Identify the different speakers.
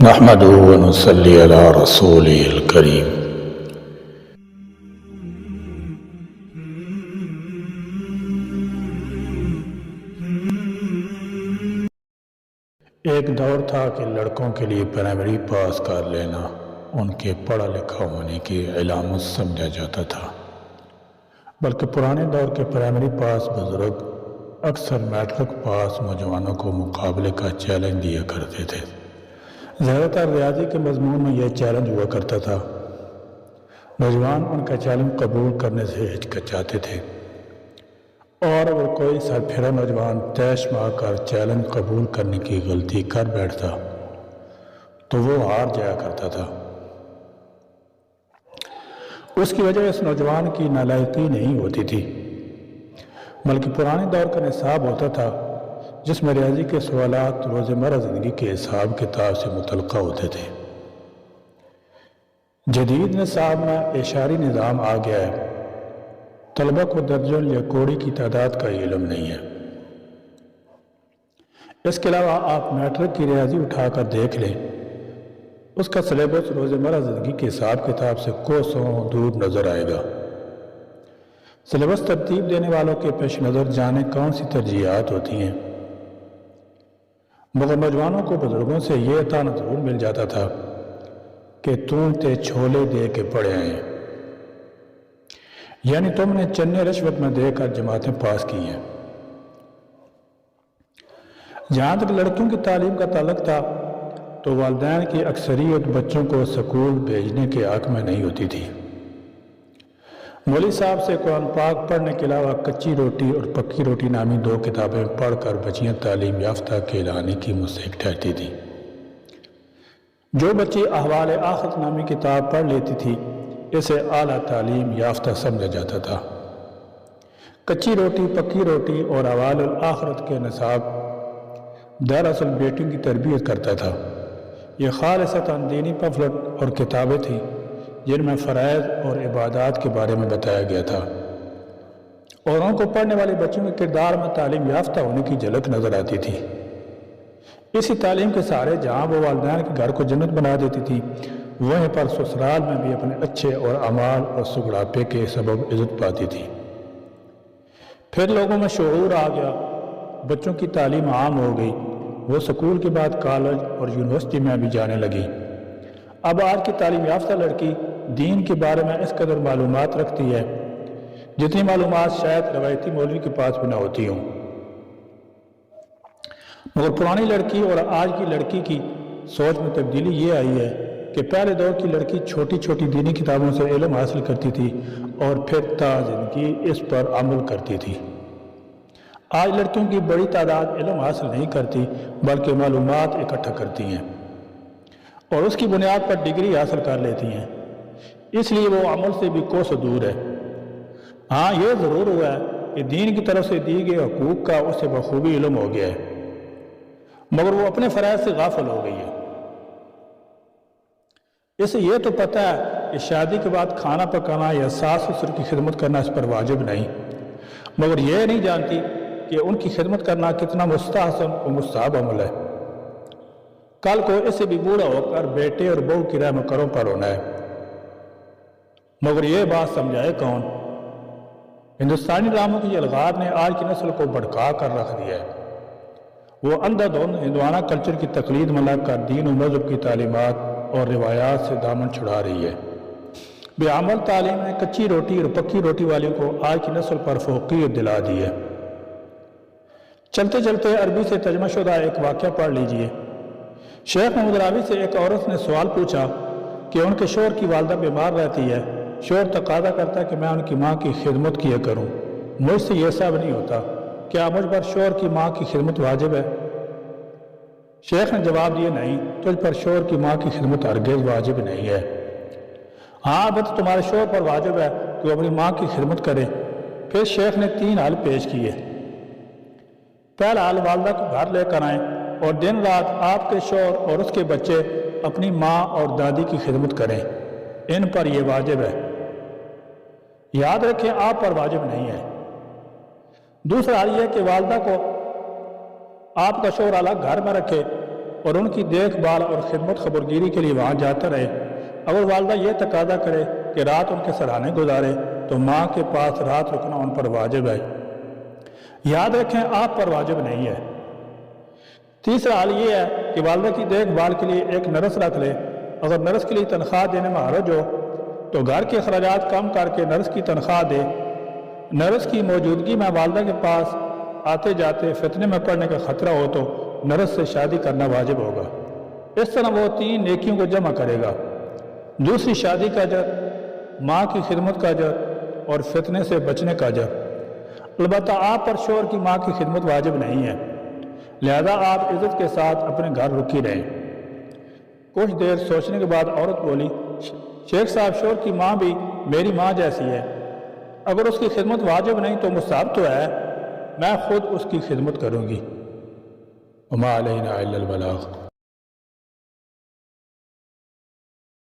Speaker 1: نحمده ونصلي على رسوله الكريم۔ ایک دور تھا کہ لڑکوں کے لیے پرائمری پاس کر لینا ان کے پڑھا لکھا ہونے کی علامت سمجھا جاتا تھا، بلکہ پرانے دور کے پرائمری پاس بزرگ اکثر میٹرک پاس نوجوانوں کو مقابلے کا چیلنج دیا کرتے تھے۔ زیادہ تر ریاضی کے مضمون میں یہ چیلنج ہوا کرتا تھا۔ نوجوان ان کا چیلنج قبول کرنے سے ہچکچاتے تھے، اور اگر کوئی سرپھرا نوجوان تیش مار کر چیلنج قبول کرنے کی غلطی کر بیٹھتا تو وہ ہار جایا کرتا تھا۔ اس کی وجہ اس نوجوان کی نالائقی نہیں ہوتی تھی، بلکہ پرانے دور کا نصاب ہوتا تھا جس میں ریاضی کے سوالات روزمرہ زندگی کے حساب کتاب سے متعلقہ ہوتے تھے۔ جدید نصاب میں اشاری نظام آ گیا ہے، طلبہ کو درجن یا کوڑی کی تعداد کا علم نہیں ہے۔ اس کے علاوہ آپ میٹرک کی ریاضی اٹھا کر دیکھ لیں، اس کا سلیبس روزمرہ زندگی کے حساب کتاب سے کوسوں دور نظر آئے گا۔ سلیبس ترتیب دینے والوں کے پیش نظر جانے کون سی ترجیحات ہوتی ہیں، مگر نوجوانوں کو بزرگوں سے یہ طعنہ ضرور مل جاتا تھا کہ تم تے چھولے دے کے پڑھے ہیں، یعنی تم نے چنے رشوت میں دے کر جماعتیں پاس کی ہیں۔ جہاں تک لڑکیوں کی تعلیم کا تعلق تھا تو والدین کی اکثریت بچوں کو سکول بھیجنے کے حق میں نہیں ہوتی تھی۔ مولوی صاحب سے قرآن پاک پڑھنے کے علاوہ کچی روٹی اور پکی روٹی نامی دو کتابیں پڑھ کر بچیاں تعلیم یافتہ کہلانے کی مستحق ٹھہرتی تھی۔ جو بچی احوال آخرت نامی کتاب پڑھ لیتی تھی اسے اعلیٰ تعلیم یافتہ سمجھا جاتا تھا۔ کچی روٹی، پکی روٹی اور احوال آخرت کے نصاب دراصل بیٹیوں کی تربیت کرتا تھا۔ یہ خالصتاً دینی پمفلٹ اور کتابیں تھیں جن میں فرائض اور عبادات کے بارے میں بتایا گیا تھا، اور ان کو پڑھنے والے بچوں کے کردار میں تعلیم یافتہ ہونے کی جھلک نظر آتی تھی۔ اسی تعلیم کے سہارے جہاں وہ والدین کے گھر کو جنت بنا دیتی تھی، وہیں پر سسرال میں بھی اپنے اچھے اور اعمال اور سگڑاپے کے سبب عزت پاتی تھی۔ پھر لوگوں میں شعور آ گیا، بچوں کی تعلیم عام ہو گئی، وہ سکول کے بعد کالج اور یونیورسٹی میں بھی جانے لگی۔ اب آج کی تعلیم یافتہ لڑکی دین کے بارے میں اس قدر معلومات رکھتی ہے جتنی معلومات شاید روایتی مولوی کے پاس بھی نہ ہوتی ہوں۔ مگر پرانی لڑکی اور آج کی لڑکی کی سوچ میں تبدیلی یہ آئی ہے کہ پہلے دور کی لڑکی چھوٹی چھوٹی دینی کتابوں سے علم حاصل کرتی تھی اور پھر تا زندگی اس پر عمل کرتی تھی۔ آج لڑکیوں کی بڑی تعداد علم حاصل نہیں کرتی بلکہ معلومات اکٹھا کرتی ہیں اور اس کی بنیاد پر ڈگری حاصل کر لیتی ہیں، اس لیے وہ عمل سے بھی کوسوں دور ہے۔ ہاں، یہ ضرور ہوا ہے کہ دین کی طرف سے دی گئے حقوق کا اسے بخوبی علم ہو گیا ہے، مگر وہ اپنے فرائض سے غافل ہو گئی ہے۔ اسے یہ تو پتہ ہے کہ شادی کے بعد کھانا پکانا یا ساس سسر کی خدمت کرنا اس پر واجب نہیں، مگر یہ نہیں جانتی کہ ان کی خدمت کرنا کتنا مستحسن و مستحب عمل ہے۔ کل کو اسے بھی بوڑھا ہو کر بیٹے اور بہو کی رحم کروں پر ہونا ہے، مگر یہ بات سمجھائے کون؟ ہندوستانی ڈراموں کی الغار نے آج کی نسل کو بھڑکا کر رکھ دیا ہے۔ وہ اندھا دھند ہندوانہ کلچر کی تقلید میں لگ کر دین و مذہب کی تعلیمات اور روایات سے دامن چھڑا رہی ہے۔ بے عمل تعلیم نے کچی روٹی اور پکی روٹی والیوں کو آج کی نسل پر فوقیت دلا دی ہے۔ چلتے چلتے عربی سے ترجمہ شدہ ایک واقعہ پڑھ لیجئے۔ شیخ محمد راوی سے ایک عورت نے سوال پوچھا کہ ان کے شوہر کی والدہ بیمار رہتی ہے، شوہر تقاضا کرتا ہے کہ میں ان کی ماں کی خدمت کیا کروں، مجھ سے یہ سب نہیں ہوتا، کیا مجھ پر شوہر کی ماں کی خدمت واجب ہے؟ شیخ نے جواب دیا، نہیں، تجھ پر شوہر کی ماں کی خدمت ہرگز واجب نہیں ہے۔ ہاں، البتہ تمہارے شوہر پر واجب ہے کہ وہ اپنی ماں کی خدمت کرے۔ پھر شیخ نے 3 حل پیش کیے۔ پہلا حل، والدہ کو گھر لے کر آئیں اور دن رات آپ کے شوہر اور اس کے بچے اپنی ماں اور دادی کی خدمت کریں، ان پر یہ واجب ہے۔ یاد رکھیں، آپ پر واجب نہیں ہے۔ دوسرا حل یہ کہ والدہ کو آپ کا شوہر الگ گھر میں رکھے اور ان کی دیکھ بھال اور خدمت خبرگیری کے لیے وہاں جاتا رہے۔ اگر والدہ یہ تقاضا کرے کہ رات ان کے سرانے گزارے تو ماں کے پاس رات رکنا ان پر واجب ہے۔ یاد رکھیں آپ پر واجب نہیں ہے۔ تیسرا حال یہ ہے کہ والدہ کی دیکھ بھال کے لیے ایک نرس رکھ لے۔ اگر نرس کے لیے تنخواہ دینے میں حرج ہو تو گھر کے اخراجات کم کر کے نرس کی تنخواہ دے۔ نرس کی موجودگی میں والدہ کے پاس آتے جاتے فتنے میں پڑنے کا خطرہ ہو تو نرس سے شادی کرنا واجب ہوگا۔ اس طرح وہ 3 نیکیوں کو جمع کرے گا: دوسری شادی کا اجر، ماں کی خدمت کا اجر اور فتنے سے بچنے کا اجر۔ البتہ آپ پر شوہر کی ماں کی خدمت واجب نہیں ہے، لہذا آپ عزت کے ساتھ اپنے گھر رکی رہیں۔ کچھ دیر سوچنے کے بعد عورت بولی، شیخ صاحب شوہر کی ماں بھی میری ماں جیسی ہے، اگر اس کی خدمت واجب نہیں تو مستحب تو ہے، میں خود اس کی خدمت کروں گی۔ وما علینا الا البلاغ۔